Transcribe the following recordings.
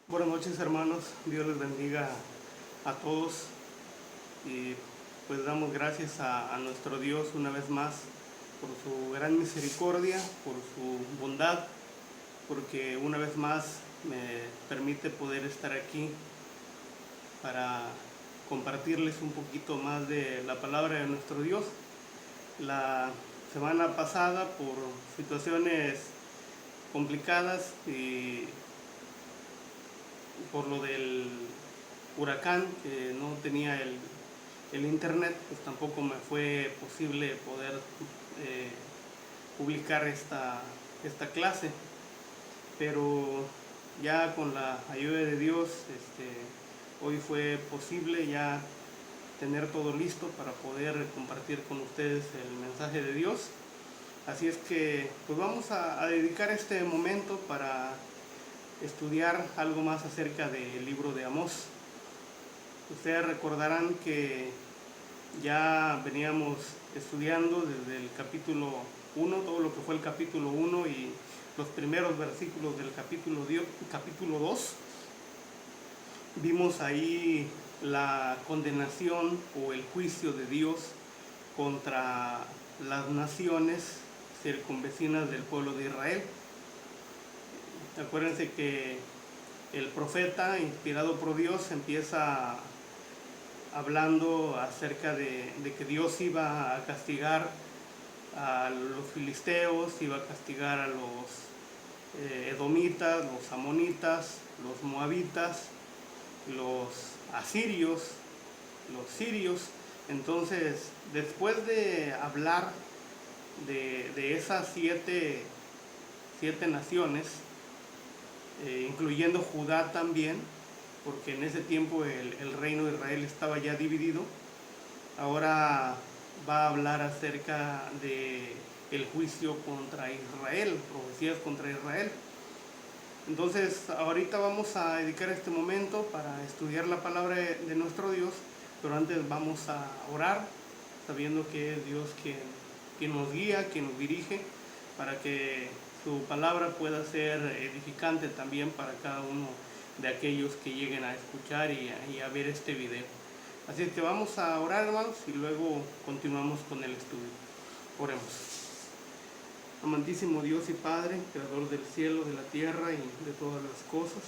Buenas noches, hermanos, Dios les bendiga a todos y pues damos gracias a nuestro Dios una vez más por su gran misericordia, por su bondad, porque una vez más me permite poder estar aquí para compartirles un poquito más de la palabra de nuestro Dios. La semana pasada, por situaciones complicadas y por lo del huracán, que no tenía el internet, pues tampoco me fue posible poder eh, publicar esta clase, pero ya con la ayuda de Dios hoy fue posible ya tener todo listo para poder compartir con ustedes el mensaje de Dios. Así es que pues vamos a dedicar este momento para estudiar algo más acerca del libro de Amós. Ustedes recordarán que ya veníamos estudiando desde el capítulo 1, todo lo que fue el capítulo 1 y los primeros versículos del capítulo 2. Vimos ahí la condenación o el juicio de Dios contra las naciones circunvecinas del pueblo de Israel. Acuérdense que el profeta, inspirado por Dios, empieza hablando acerca de que Dios iba a castigar a los filisteos, iba a castigar a los edomitas, los amonitas, los moabitas, los asirios, los sirios. Entonces, después de hablar de esas siete naciones, incluyendo Judá también, porque en ese tiempo el reino de Israel estaba ya dividido, ahora va a hablar acerca de el juicio contra Israel, profecías contra Israel. Entonces, ahorita vamos a dedicar este momento para estudiar la palabra de nuestro Dios, pero antes vamos a orar, sabiendo que es Dios quien nos guía, quien nos dirige, para que su palabra pueda ser edificante también para cada uno de aquellos que lleguen a escuchar y a ver este video. Así es que vamos a orar, hermanos, y luego continuamos con el estudio. Oremos. Amantísimo Dios y Padre, Creador del cielo, de la tierra y de todas las cosas,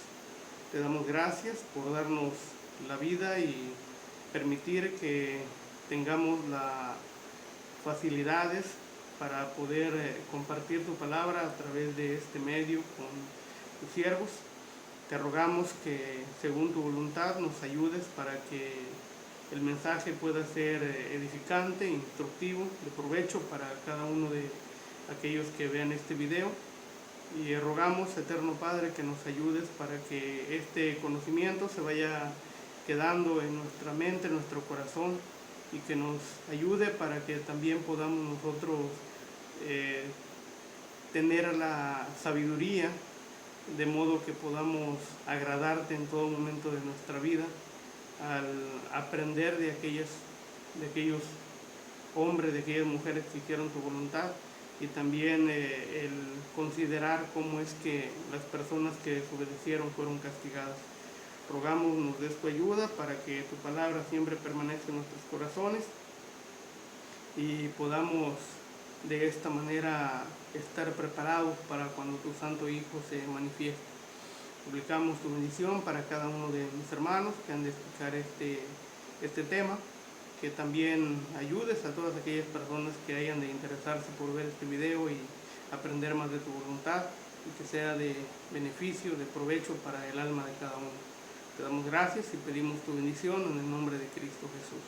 te damos gracias por darnos la vida y permitir que tengamos las facilidades para poder compartir tu palabra a través de este medio con tus siervos. Te rogamos que según tu voluntad nos ayudes para que el mensaje pueda ser edificante, instructivo, de provecho para cada uno de aquellos que vean este video. Y rogamos, Eterno Padre, que nos ayudes para que este conocimiento se vaya quedando en nuestra mente, en nuestro corazón, y que nos ayude para que también podamos nosotros tener la sabiduría, de modo que podamos agradarte en todo momento de nuestra vida, al aprender de aquellos hombres, de aquellas mujeres que hicieron tu voluntad, y también el considerar cómo es que las personas que desobedecieron fueron castigadas. Rogamos nos des tu ayuda para que tu palabra siempre permanezca en nuestros corazones y podamos de esta manera estar preparados para cuando tu Santo Hijo se manifieste. Publicamos tu bendición para cada uno de mis hermanos que han de escuchar este tema, que también ayudes a todas aquellas personas que hayan de interesarse por ver este video y aprender más de tu voluntad, y que sea de beneficio, de provecho para el alma de cada uno. Te damos gracias y pedimos tu bendición en el nombre de Cristo Jesús.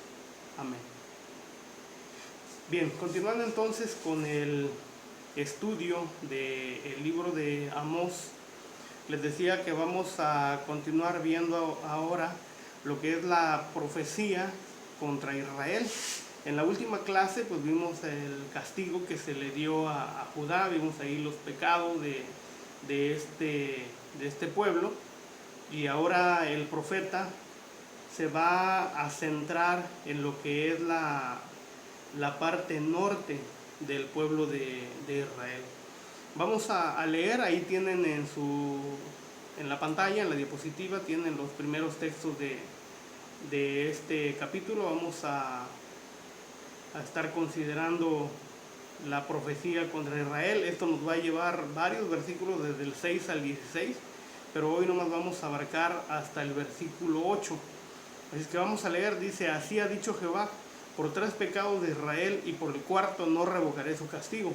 Amén. Bien, continuando entonces con el estudio del libro de Amós, les decía que vamos a continuar viendo ahora lo que es la profecía contra Israel. En la última clase pues vimos el castigo que se le dio a Judá, vimos ahí los pecados de este pueblo, y ahora el profeta se va a centrar en lo que es la parte norte del pueblo de Israel. Vamos a leer, ahí tienen en su en la pantalla, en la diapositiva, tienen los primeros textos de este capítulo. Vamos a estar considerando la profecía contra Israel. Esto nos va a llevar varios versículos desde el 6 al 16, pero hoy nomás vamos a abarcar hasta el versículo 8. Así que vamos a leer, dice: así ha dicho Jehová, por 3 pecados de Israel y por el cuarto no revocaré su castigo,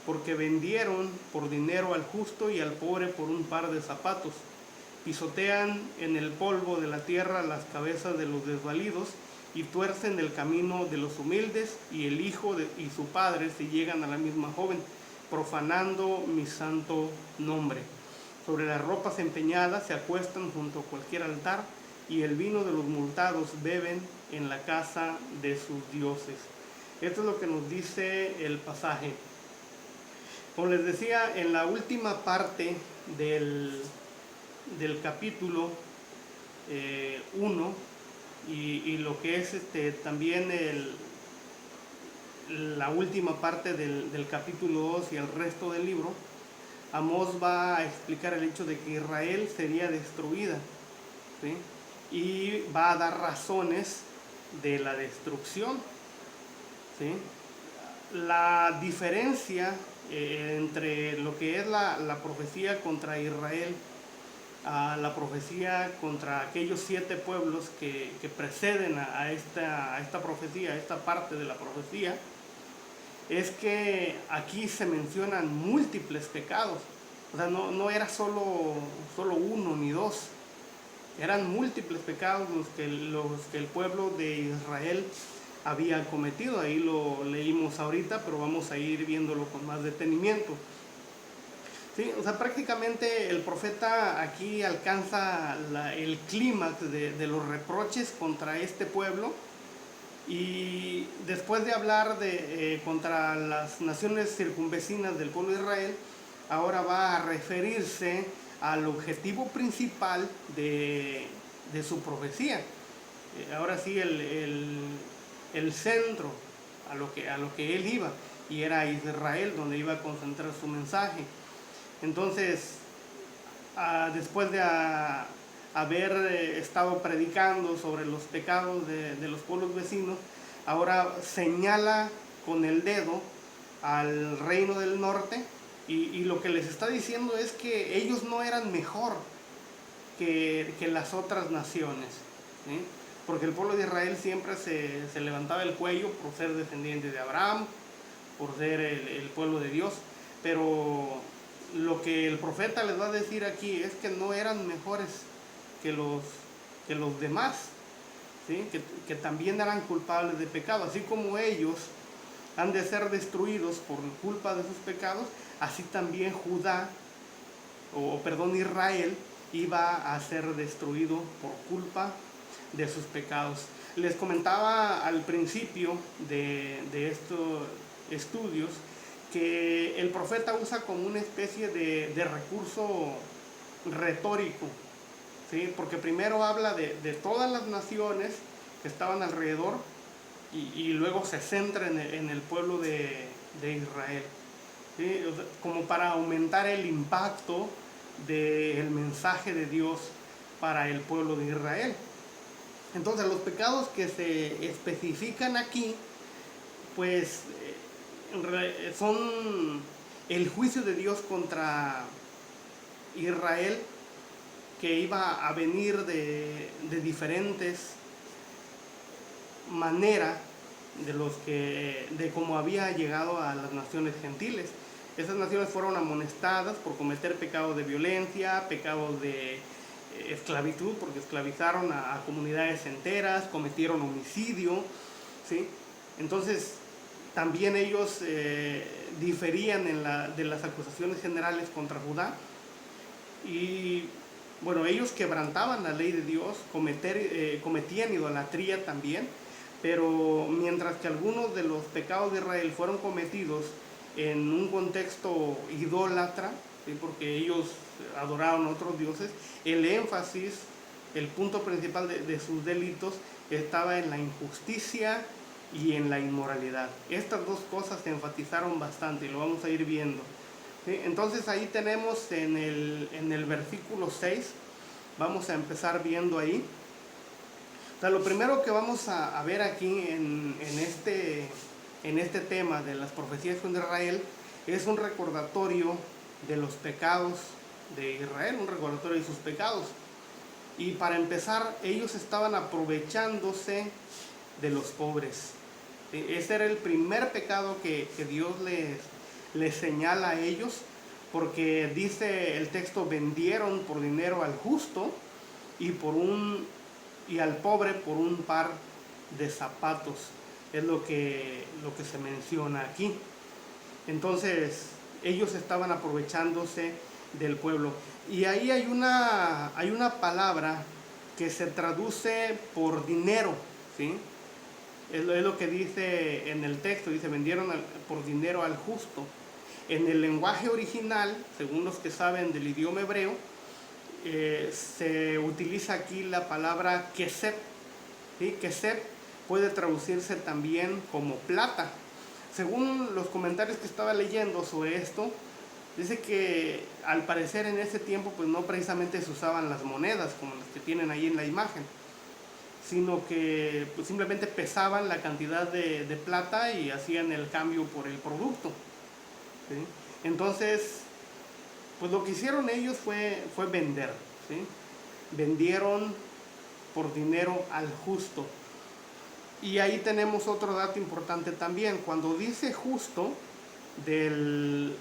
porque vendieron por dinero al justo y al pobre por un par de zapatos. Pisotean en el polvo de la tierra las cabezas de los desvalidos y tuercen el camino de los humildes, y el hijo y su padre se llegan a la misma joven, profanando mi santo nombre. Sobre las ropas empeñadas se acuestan junto a cualquier altar, y el vino de los multados beben en la casa de sus dioses. Esto es lo que nos dice el pasaje. Como les decía, en la última parte del capítulo 1, y lo que es también la última parte del capítulo 2 y el resto del libro, Amós va a explicar el hecho de que Israel sería destruida, ¿sí? Y va a dar razones de la destrucción, ¿sí? La diferencia entre lo que es la profecía contra Israel a la profecía contra aquellos 7 pueblos que preceden a esta profecía, a esta parte de la profecía, es que aquí se mencionan múltiples pecados. O sea, no era solo uno ni dos, eran múltiples pecados los que el pueblo de Israel había cometido. Ahí lo leímos ahorita, pero vamos a ir viéndolo con más detenimiento. Sí, o sea, prácticamente el profeta aquí alcanza el clímax de los reproches contra este pueblo, y después de hablar contra las naciones circunvecinas del pueblo de Israel, ahora va a referirse al objetivo principal de su profecía. Ahora sí, el centro a lo que él iba, y era Israel donde iba a concentrar su mensaje. Entonces, después de haber estado predicando sobre los pecados de los pueblos vecinos, ahora señala con el dedo al reino del norte, y lo que les está diciendo es que ellos no eran mejor que las otras naciones, ¿sí? Porque el pueblo de Israel siempre se levantaba el cuello por ser descendiente de Abraham, por ser el pueblo de Dios, pero lo que el profeta les va a decir aquí es que no eran mejores que los demás, ¿sí? Que también eran culpables de pecado. Así como ellos han de ser destruidos por culpa de sus pecados, así también Israel iba a ser destruido por culpa de sus pecados. Les comentaba al principio de estos estudios que el profeta usa como una especie de recurso retórico, ¿sí? Porque primero habla de todas las naciones que estaban alrededor, y luego se centra en el pueblo de Israel, ¿sí? O sea, como para aumentar el impacto del mensaje de Dios para el pueblo de Israel. Entonces, los pecados que se especifican aquí, pues son el juicio de Dios contra Israel, que iba a venir de diferentes maneras de cómo había llegado a las naciones gentiles. Esas naciones fueron amonestadas por cometer pecados de violencia, pecados de esclavitud, porque esclavizaron a comunidades enteras, cometieron homicidio, ¿sí? Entonces, también ellos diferían de las acusaciones generales contra Judá, y bueno, ellos quebrantaban la ley de Dios, cometían idolatría también, pero mientras que algunos de los pecados de Israel fueron cometidos en un contexto idólatra, ¿sí? Porque ellos adoraron a otros dioses, el énfasis, el punto principal de sus delitos estaba en la injusticia y en la inmoralidad. Estas dos cosas se enfatizaron bastante, y lo vamos a ir viendo. ¿sí? Entonces ahí tenemos en el versículo 6, vamos a empezar viendo ahí. O sea, lo primero que vamos a ver aquí en este tema de las profecías contra Israel es un recordatorio de los pecados de Israel, un recordatorio de sus pecados. Y para empezar, ellos estaban aprovechándose de los pobres. Ese era el primer pecado que Dios les señala a ellos, porque dice el texto: vendieron por dinero al justo y al pobre por un par de zapatos. Es lo que se menciona aquí. Entonces ellos estaban aprovechándose del pueblo. Y ahí hay una palabra que se traduce por dinero, ¿sí? Es lo que dice en el texto, dice: vendieron por dinero al justo. En el lenguaje original, según los que saben del idioma hebreo, se utiliza aquí la palabra kesef, ¿sí? Kesef puede traducirse también como plata. Según los comentarios que estaba leyendo sobre esto, dice que al parecer en ese tiempo pues no precisamente se usaban las monedas como las que tienen ahí en la imagen, sino que pues simplemente pesaban la cantidad de plata y hacían el cambio por el producto, ¿sí? Entonces, pues lo que hicieron ellos fue vender, ¿sí? Vendieron por dinero al justo. Y ahí tenemos otro dato importante también. Cuando dice justo, del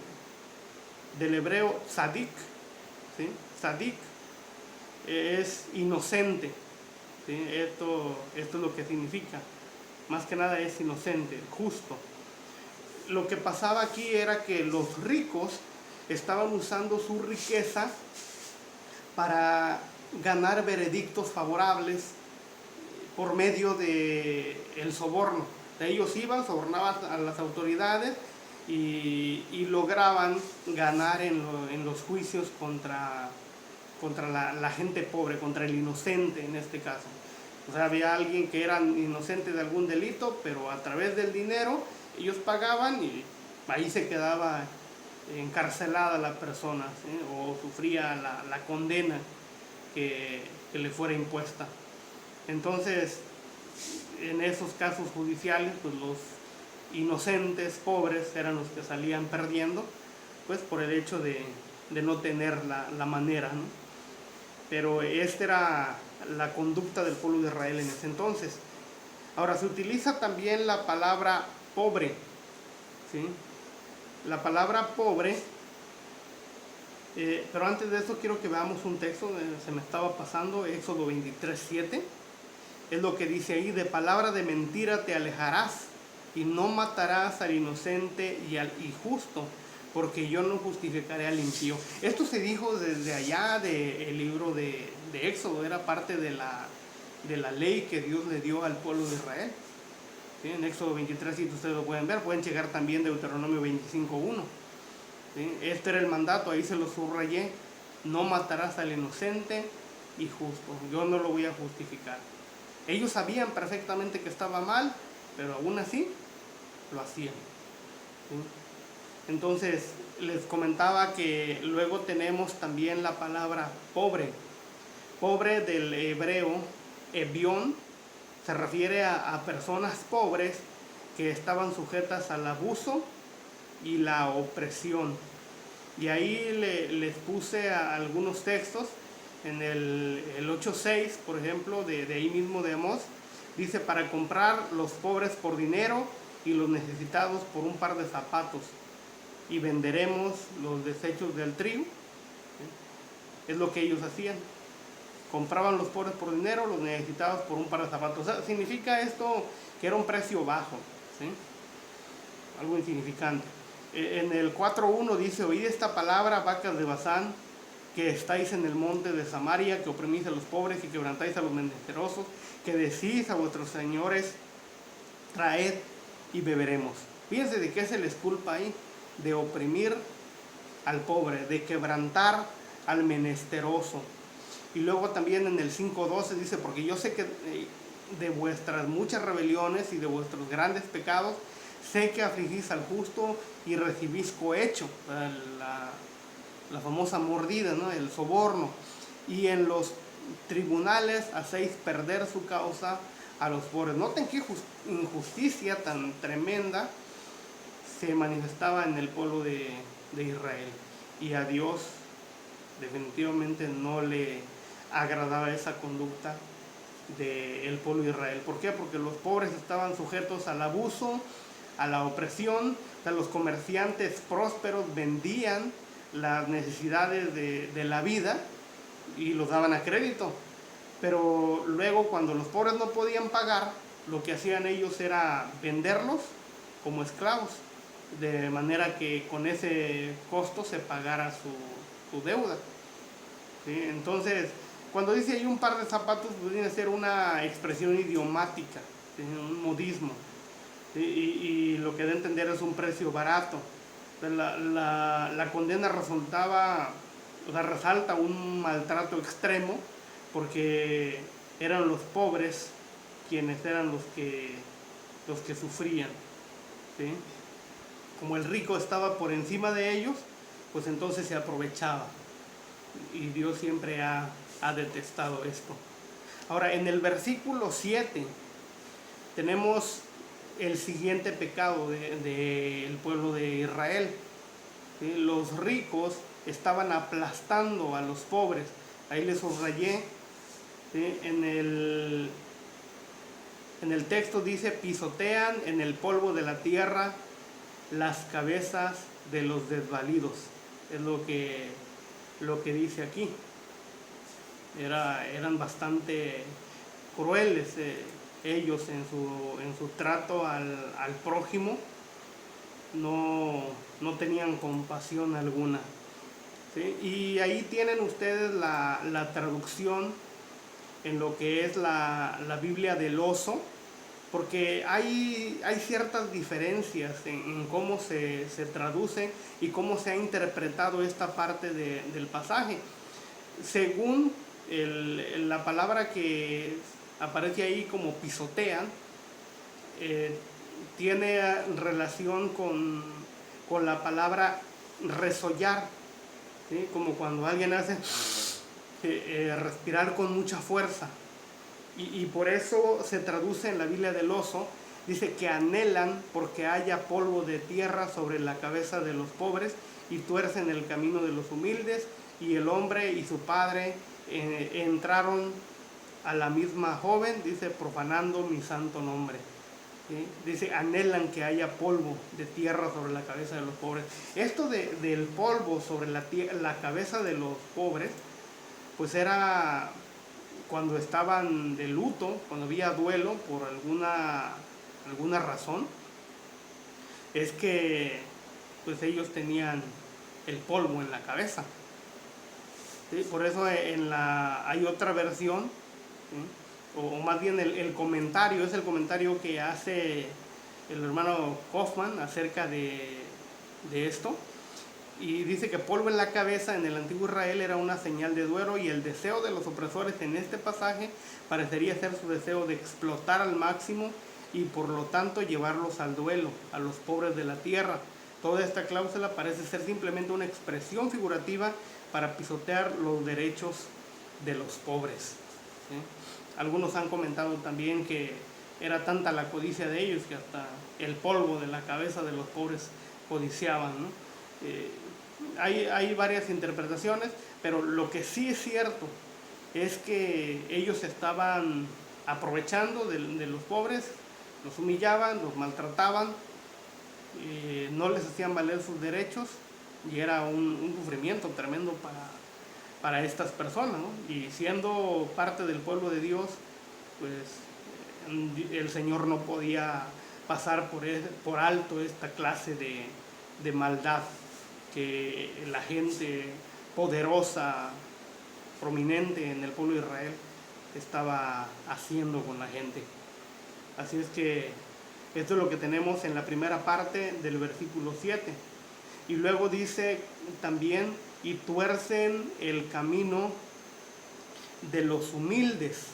hebreo tzadik, ¿sí? Tzadik es inocente, ¿sí? Esto es lo que significa. Más que nada es inocente, justo. Lo que pasaba aquí era que los ricos estaban usando su riqueza para ganar veredictos favorables por medio del soborno. Ellos iban, sobornaban a las autoridades y lograban ganar en los juicios contra la gente pobre, contra el inocente en este caso. O sea, había alguien que era inocente de algún delito, pero a través del dinero ellos pagaban y ahí se quedaba encarcelada la persona, ¿sí? O sufría la condena que le fuera impuesta. Entonces, en esos casos judiciales, pues los inocentes pobres eran los que salían perdiendo, pues por el hecho de no tener la manera, ¿no? Pero esta era la conducta del pueblo de Israel en ese entonces. Ahora, se utiliza también la palabra pobre, ¿sí? La palabra pobre, pero antes de eso quiero que veamos un texto, se me estaba pasando, Éxodo 23:7, es lo que dice ahí: de palabra de mentira te alejarás y no matarás al inocente y al injusto, porque yo no justificaré al impío. Esto se dijo desde allá del libro de Éxodo, era parte de la ley que Dios le dio al pueblo de Israel. ¿Sí? En Éxodo 23:7 ustedes lo pueden ver, pueden checar también Deuteronomio 25:1. ¿Sí? Este era el mandato, ahí se lo subrayé: no matarás al inocente y justo, yo no lo voy a justificar. Ellos sabían perfectamente que estaba mal, pero aún así lo hacían, ¿sí? Entonces les comentaba que luego tenemos también la palabra pobre. Pobre del hebreo ebión se refiere a personas pobres que estaban sujetas al abuso y la opresión. Y ahí les puse algunos textos. En el 8:6, por ejemplo, de ahí mismo de Amós, dice: para comprar los pobres por dinero y los necesitados por un par de zapatos, y venderemos los desechos del trigo. ¿Sí? Es lo que ellos hacían. Compraban los pobres por dinero, los necesitados por un par de zapatos. O sea, significa esto que era un precio bajo, ¿sí? Algo insignificante. En el 4:1 dice: oíd esta palabra, vacas de Basán, que estáis en el monte de Samaria, que oprimís a los pobres y quebrantáis a los menesterosos, que decís a vuestros señores: traed y beberemos. Fíjense de qué se les culpa ahí: de oprimir al pobre, de quebrantar al menesteroso. Y luego también en el 5:12 dice: porque yo sé que de vuestras muchas rebeliones y de vuestros grandes pecados sé que afligís al justo y recibís cohecho, la famosa mordida, ¿no? El soborno, y en los tribunales hacéis perder su causa a los pobres. Noten qué injusticia tan tremenda se manifestaba en el pueblo de Israel, y a Dios definitivamente no le agradaba esa conducta del pueblo de Israel. ¿Por qué? Porque los pobres estaban sujetos al abuso, a la opresión. O sea, los comerciantes prósperos vendían las necesidades de la vida y los daban a crédito. Pero luego, cuando los pobres no podían pagar, lo que hacían ellos era venderlos como esclavos, de manera que con ese costo se pagara su deuda. ¿Sí? Entonces, cuando dice ahí un par de zapatos, pues viene a ser una expresión idiomática, ¿sí? Un modismo. ¿Sí? Y lo que da a entender es un precio barato. La condena resultaba, o sea, resalta un maltrato extremo, porque eran los pobres quienes eran los que sufrían. ¿Sí? Como el rico estaba por encima de ellos, pues entonces se aprovechaba. Y Dios siempre ha detestado esto. Ahora, en el versículo 7 tenemos el siguiente pecado del pueblo de Israel. ¿Sí? Los ricos estaban aplastando a los pobres. Ahí les subrayé. ¿Sí? En el texto dice: pisotean en el polvo de la tierra las cabezas de los desvalidos. Es lo que dice aquí. Eran bastante crueles ellos en su trato al prójimo. No tenían compasión alguna. ¿Sí? Y ahí tienen ustedes la traducción en lo que es la Biblia del oso, porque hay ciertas diferencias en cómo se traduce y cómo se ha interpretado esta parte del pasaje. Según la palabra que aparece ahí como pisotean, tiene relación con la palabra resollar, ¿sí? Como cuando alguien hace respirar con mucha fuerza. Y por eso se traduce en la Biblia del oso, dice que anhelan porque haya polvo de tierra sobre la cabeza de los pobres y tuercen el camino de los humildes, y el hombre y su padre entraron a la misma joven, dice, profanando mi santo nombre. ¿Sí? Dice, anhelan que haya polvo de tierra sobre la cabeza de los pobres. Esto del polvo sobre la cabeza de los pobres, pues era cuando estaban de luto, cuando había duelo por alguna razón, es que pues ellos tenían el polvo en la cabeza. ¿Sí? Por eso hay otra versión, ¿sí? o más bien el comentario, es el comentario que hace el hermano Kaufman acerca de esto. Y dice que polvo en la cabeza en el antiguo Israel era una señal de duelo, y el deseo de los opresores en este pasaje parecería ser su deseo de explotar al máximo y por lo tanto llevarlos al duelo, a los pobres de la tierra. Toda esta cláusula parece ser simplemente una expresión figurativa para pisotear los derechos de los pobres. ¿Sí? Algunos han comentado también que era tanta la codicia de ellos que hasta el polvo de la cabeza de los pobres codiciaban, ¿no? Hay varias interpretaciones, pero lo que sí es cierto es que ellos estaban aprovechando de los pobres, los humillaban, los maltrataban, no les hacían valer sus derechos, y era un sufrimiento tremendo para estas personas, ¿no? Y siendo parte del pueblo de Dios, pues el Señor no podía pasar por alto esta clase de maldad que la gente poderosa, prominente en el pueblo de Israel, estaba haciendo con la gente. Así es que esto es lo que tenemos en la primera parte del versículo 7. Y luego dice también, y tuercen el camino de los humildes.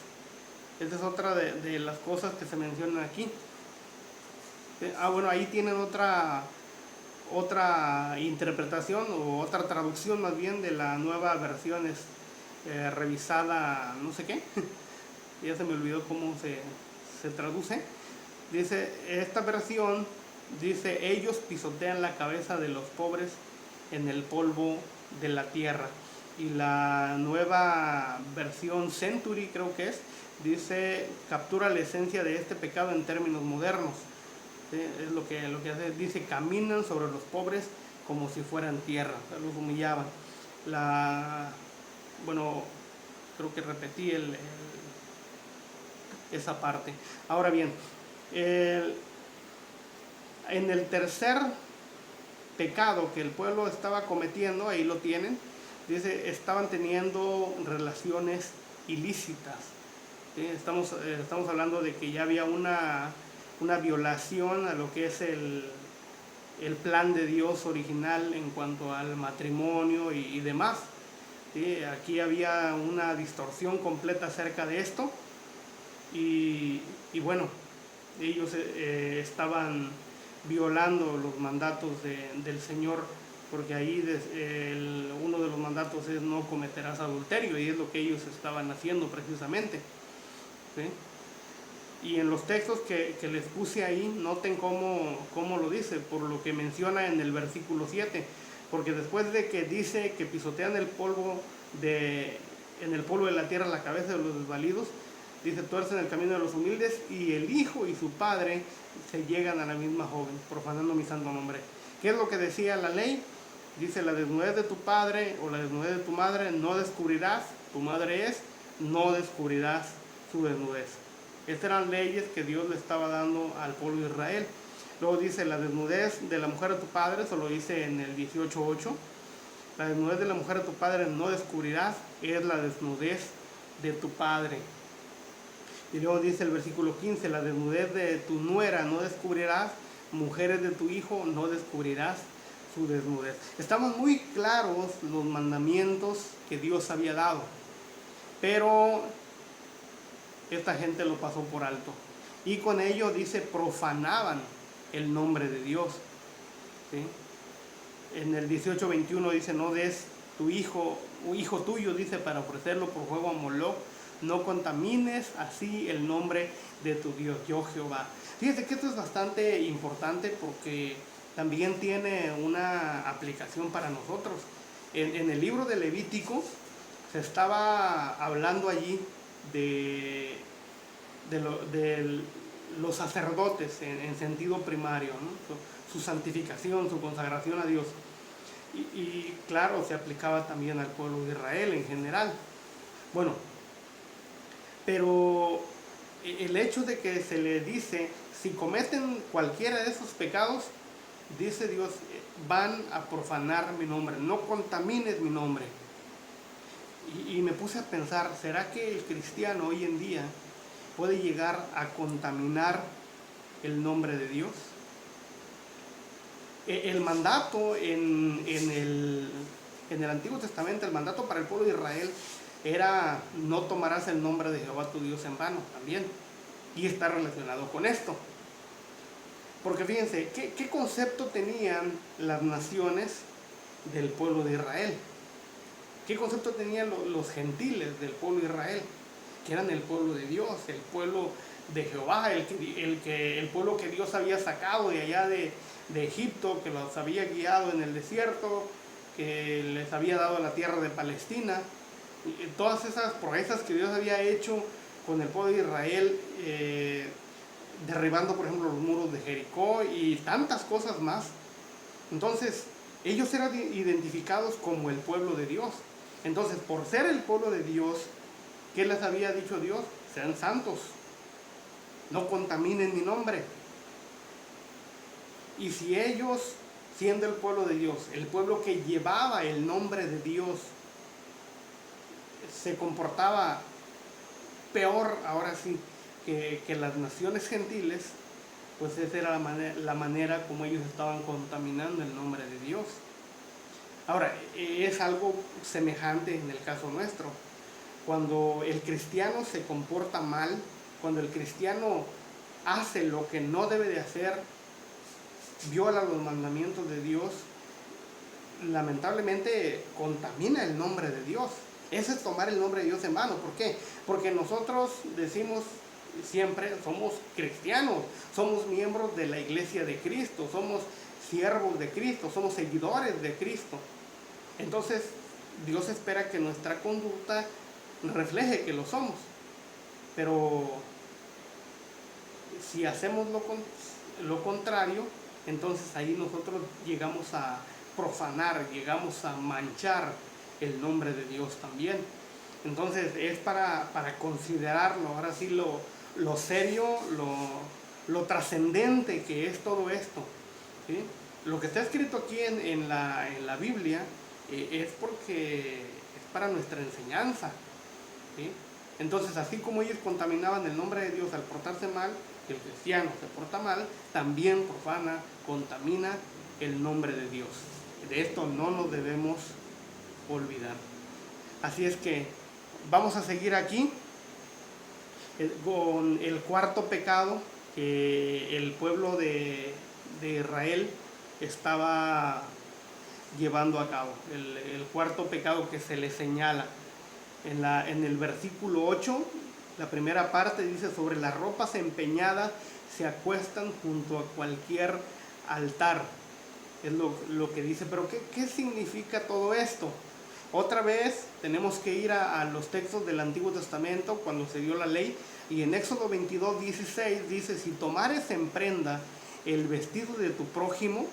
Esta es otra de las cosas que se mencionan aquí. ¿Sí? Bueno, ahí tienen otra interpretación o otra traducción más bien de la nueva versión revisada, no sé qué, ya se me olvidó cómo se traduce. Dice, esta versión dice, ellos pisotean la cabeza de los pobres en el polvo de la tierra. Y la nueva versión Century, creo que dice, captura la esencia de este pecado en términos modernos. ¿Sí? Es lo que hace, dice, caminan sobre los pobres como si fueran tierra, o sea, los humillaban. Bueno, creo que repetí esa parte. Ahora bien, en el tercer pecado que el pueblo estaba cometiendo, ahí lo tienen, dice, estaban teniendo relaciones ilícitas. ¿Sí? Estamos hablando de que ya había una violación a lo que es el plan de Dios original en cuanto al matrimonio y demás. ¿Sí? Aquí había una distorsión completa acerca de esto y bueno, ellos estaban violando los mandatos del Señor, porque ahí uno de los mandatos es no cometerás adulterio, y es lo que ellos estaban haciendo precisamente. ¿Sí? Y en los textos que les puse ahí, noten cómo lo dice, por lo que menciona en el versículo 7, porque después de que dice que pisotean en el polvo de la tierra la cabeza de los desvalidos, dice, tuercen el camino de los humildes, y el hijo y su padre se llegan a la misma joven, profanando mi santo nombre. ¿Qué es lo que decía la ley? Dice, la desnudez de tu padre o la desnudez de tu madre no descubrirás, tu madre es, no descubrirás su desnudez. Estas eran leyes que Dios le estaba dando al pueblo de Israel. Luego dice, la desnudez de la mujer de tu padre, eso lo dice en el 18:8. La desnudez de la mujer de tu padre no descubrirás, es la desnudez de tu padre. Y luego dice el versículo 15, la desnudez de tu nuera no descubrirás, mujeres de tu hijo no descubrirás su desnudez. Estamos muy claros los mandamientos que Dios había dado, pero esta gente lo pasó por alto. Y con ello, dice, profanaban el nombre de Dios. ¿Sí? En el 18:21 dice, no des tu hijo tuyo, dice, para ofrecerlo por juego a Moloc, no contamines así el nombre de tu Dios, yo Jehová. Fíjense que esto es bastante importante porque también tiene una aplicación para nosotros. En el libro de Levítico se estaba hablando allí de los sacerdotes en sentido primario, ¿no? Su santificación, su consagración a Dios. Y claro, se aplicaba también al pueblo de Israel en general. Bueno, pero el hecho de que se le dice, si cometen cualquiera de esos pecados, dice Dios, van a profanar mi nombre, no contamines mi nombre. Y me puse a pensar, ¿será que el cristiano hoy en día puede llegar a contaminar el nombre de Dios? El mandato en el Antiguo Testamento, el mandato para el pueblo de Israel era, no tomarás el nombre de Jehová tu Dios en vano también. Y está relacionado con esto. Porque fíjense, ¿qué concepto tenían las naciones del pueblo de Israel? ¿Qué concepto tenían los gentiles del pueblo de Israel? Que eran el pueblo de Dios, el pueblo de Jehová, el pueblo que Dios había sacado de allá de Egipto, que los había guiado en el desierto, que les había dado la tierra de Palestina. Y todas esas proezas que Dios había hecho con el pueblo de Israel, derribando por ejemplo los muros de Jericó y tantas cosas más. Entonces ellos eran identificados como el pueblo de Dios. Entonces, por ser el pueblo de Dios, ¿qué les había dicho Dios? Sean santos, no contaminen mi nombre. Y si ellos, siendo el pueblo de Dios, el pueblo que llevaba el nombre de Dios, se comportaba peor, ahora sí, que las naciones gentiles, pues esa era la manera como ellos estaban contaminando el nombre de Dios. Ahora, es algo semejante en el caso nuestro. Cuando el cristiano se comporta mal, cuando el cristiano hace lo que no debe de hacer, viola los mandamientos de Dios, lamentablemente contamina el nombre de Dios. Ese es tomar el nombre de Dios en vano. ¿Por qué? Porque nosotros decimos siempre, somos cristianos, somos miembros de la iglesia de Cristo, somos siervos de Cristo, somos seguidores de Cristo. Entonces, Dios espera que nuestra conducta refleje que lo somos. Pero si hacemos lo contrario, entonces ahí nosotros llegamos a profanar, llegamos a manchar el nombre de Dios también. Entonces es para considerarlo, ahora sí, lo serio, lo trascendente que es todo esto, ¿sí? Lo que está escrito aquí en la Biblia es porque es para nuestra enseñanza, ¿sí? Entonces, así como ellos contaminaban el nombre de Dios al portarse mal, el cristiano se porta mal, también profana, contamina el nombre de Dios. De esto no nos debemos olvidar. Así es que vamos a seguir aquí con el cuarto pecado que el pueblo de Israel estaba llevando a cabo. El cuarto pecado que se le señala. En el versículo 8, la primera parte dice: sobre las ropas empeñadas se acuestan junto a cualquier altar. Es lo que dice. Pero ¿qué significa todo esto? Otra vez tenemos que ir a los textos del Antiguo Testamento cuando se dio la ley, y en Éxodo 22:16 dice: si tomares en prenda el vestido de tu prójimo,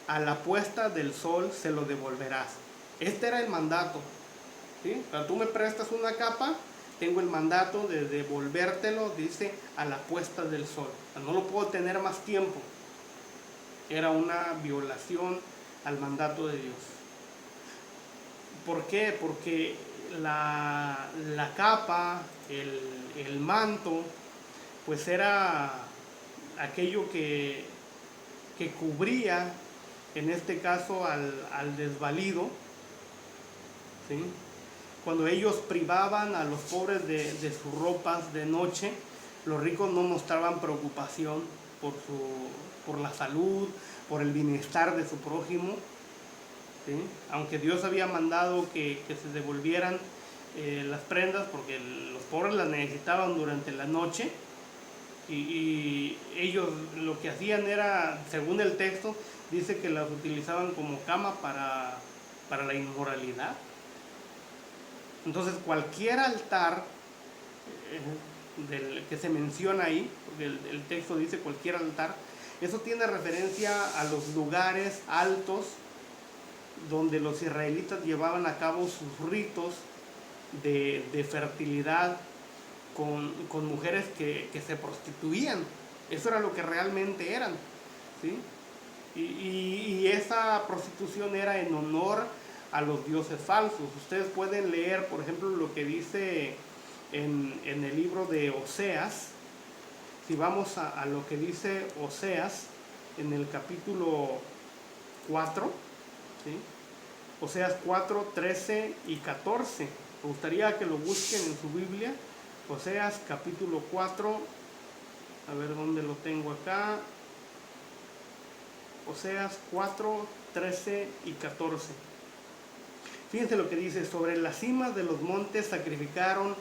a la puesta del sol se lo devolverás. Este era el mandato, ¿sí? Cuando tú me prestas una capa, tengo el mandato de devolvértelo, dice, a la puesta del sol. No lo puedo tener más tiempo. Era una violación al mandato de Dios. ¿Por qué? Porque la capa, el manto, pues era aquello que cubría, en este caso, al desvalido, ¿sí? Cuando ellos privaban a los pobres de sus ropas de noche, los ricos no mostraban preocupación por la salud, por el bienestar de su prójimo, ¿sí? Aunque Dios había mandado que se devolvieran las prendas, porque los pobres las necesitaban durante la noche, y ellos lo que hacían era, según el texto, dice que las utilizaban como cama para la inmoralidad. Entonces cualquier altar que se menciona ahí, porque el texto dice cualquier altar, eso tiene referencia a los lugares altos donde los israelitas llevaban a cabo sus ritos de fertilidad con mujeres que se prostituían. Eso era lo que realmente eran, ¿sí? Y esa prostitución era en honor a los dioses falsos. Ustedes pueden leer, por ejemplo, lo que dice en el libro de Oseas. Si vamos a lo que dice Oseas en el capítulo 4, ¿sí? Oseas 4, 13 y 14. Me gustaría que lo busquen en su Biblia. Oseas capítulo 4, a ver dónde lo tengo acá. Oseas 4, 13 y 14. Fíjense lo que dice: sobre las cimas de los montes sacrificaron,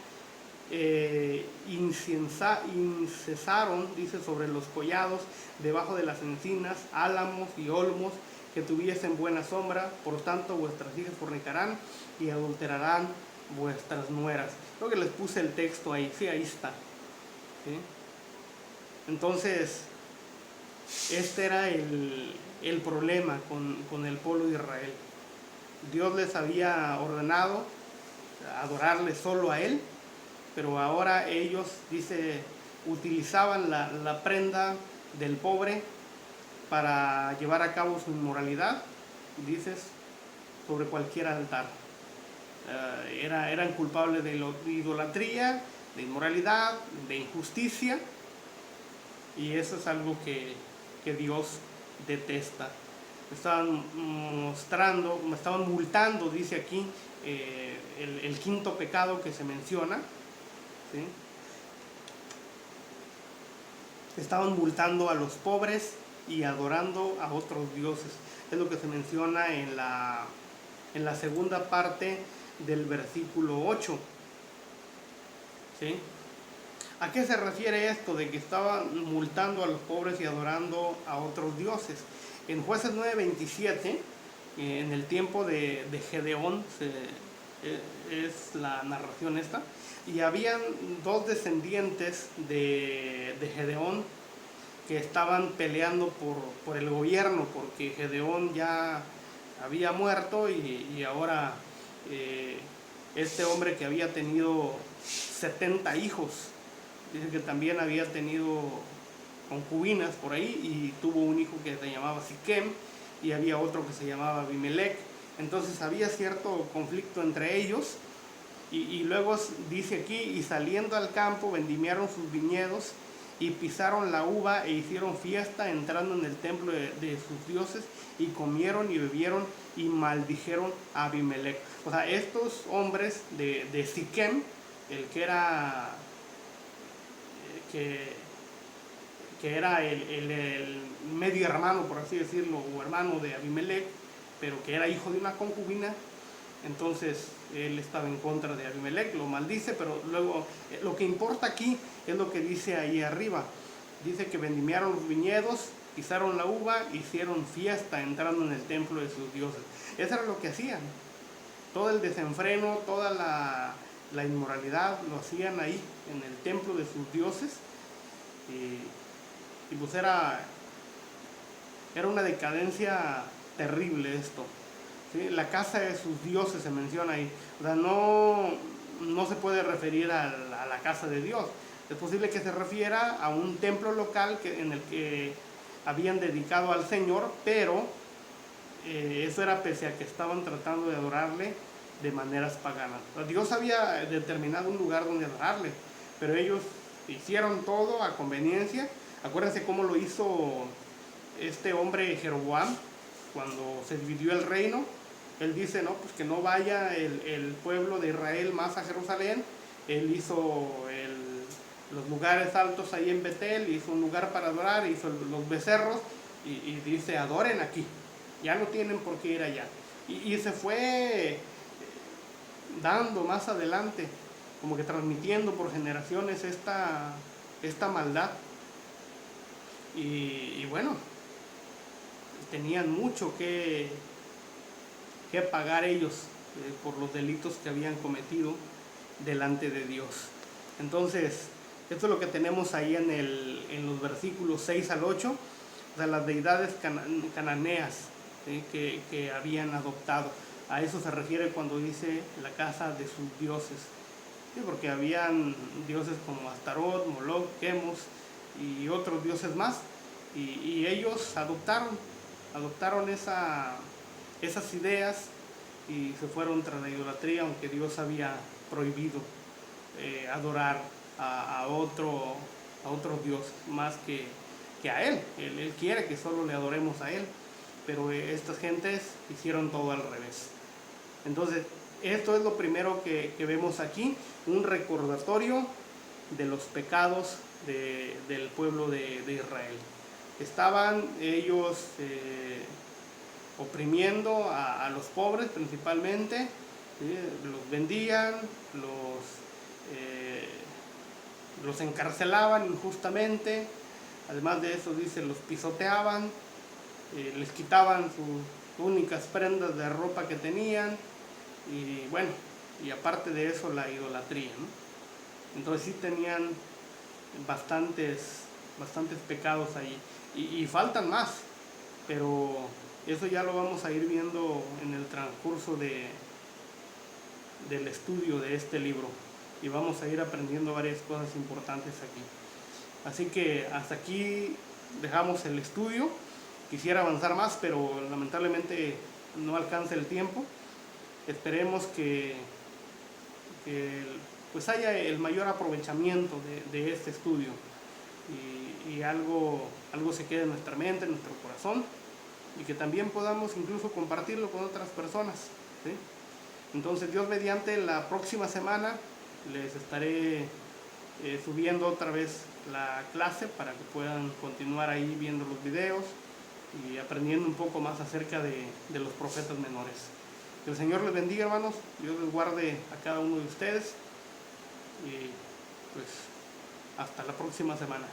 incesaron, dice, sobre los collados, debajo de las encinas, álamos y olmos que tuviesen buena sombra. Por tanto vuestras hijas fornicarán y adulterarán vuestras nueras. Creo que les puse el texto ahí, sí, ahí está, ¿sí? Entonces, este era el problema con el pueblo de Israel. Dios les había ordenado adorarle solo a Él, pero ahora ellos, dice, utilizaban la prenda del pobre para llevar a cabo su inmoralidad, dices, sobre cualquier altar. Eran culpables de idolatría, de inmoralidad, de injusticia, y eso es algo que Dios detesta. Me estaban multando, dice aquí, el quinto pecado que se menciona, ¿sí? Estaban multando a los pobres y adorando a otros dioses. Es lo que se menciona en la segunda parte del versículo 8. ¿Sí? ¿A qué se refiere esto de que estaban multando a los pobres y adorando a otros dioses? En Jueces 9:27, en el tiempo de Gedeón, es la narración esta, y habían dos descendientes de Gedeón que estaban peleando por el gobierno, porque Gedeón ya había muerto y ahora este hombre que había tenido 70 hijos, dice que también había tenido concubinas por ahí y tuvo un hijo que se llamaba Siquem y había otro que se llamaba Abimelech. Entonces había cierto conflicto entre ellos y luego dice aquí, y saliendo al campo vendimiaron sus viñedos y pisaron la uva e hicieron fiesta entrando en el templo de sus dioses y comieron y bebieron y maldijeron a Abimelech. O sea, estos hombres de Siquem, el que era que era el medio hermano, por así decirlo, o hermano de Abimelech, pero que era hijo de una concubina, entonces él estaba en contra de Abimelech, lo maldice, pero luego lo que importa aquí es lo que dice ahí arriba. Dice que vendimiaron los viñedos, pisaron la uva, hicieron fiesta entrando en el templo de sus dioses. Eso era lo que hacían. Todo el desenfreno, toda la inmoralidad lo hacían ahí, en el templo de sus dioses. Y pues era una decadencia terrible esto. ¿Sí? La casa de sus dioses se menciona ahí. O sea, no se puede referir a la casa de Dios. Es posible que se refiera a un templo local en el que habían dedicado al Señor, pero eso era pese a que estaban tratando de adorarle de maneras paganas. O sea, Dios había determinado un lugar donde adorarle, pero ellos hicieron todo a conveniencia. Acuérdense cómo lo hizo este hombre Jeroboam cuando se dividió el reino. Él dice, no, pues que no vaya el pueblo de Israel más a Jerusalén. Él hizo los lugares altos ahí en Betel, hizo un lugar para adorar, hizo los becerros y dice, adoren aquí, ya no tienen por qué ir allá. Y se fue dando más adelante, como que transmitiendo por generaciones esta maldad. Y bueno, tenían mucho que pagar ellos por los delitos que habían cometido delante de Dios. Entonces, esto es lo que tenemos ahí en los versículos 6 al 8, o sea, las deidades cananeas que habían adoptado. A eso se refiere cuando dice la casa de sus dioses. Sí, porque habían dioses como Astarot, Moloch, Chemos y otros dioses más. Y ellos adoptaron esas ideas y se fueron tras la idolatría, aunque Dios había prohibido adorar a otro Dios más que a Él. Él quiere que solo le adoremos a Él, pero estas gentes hicieron todo al revés. Entonces, esto es lo primero que vemos aquí, un recordatorio de los pecados del pueblo de Israel. Estaban ellos oprimiendo a los pobres principalmente, los vendían, los encarcelaban injustamente, además de eso dice, los pisoteaban, les quitaban sus únicas prendas de ropa que tenían, y bueno, y aparte de eso la idolatría, ¿no? Entonces sí tenían bastantes pecados ahí, y faltan más, pero eso ya lo vamos a ir viendo en el transcurso del estudio de este libro, y vamos a ir aprendiendo varias cosas importantes aquí. Así que hasta aquí dejamos el estudio. Quisiera avanzar más, pero lamentablemente no alcanza el tiempo. Esperemos que pues haya el mayor aprovechamiento de este estudio y algo se quede en nuestra mente, en nuestro corazón, y que también podamos incluso compartirlo con otras personas, ¿sí? Entonces, Dios mediante, la próxima semana les estaré subiendo otra vez la clase para que puedan continuar ahí viendo los videos y aprendiendo un poco más acerca de los profetas menores. Que el Señor les bendiga, hermanos. Dios les guarde a cada uno de ustedes y pues hasta la próxima semana.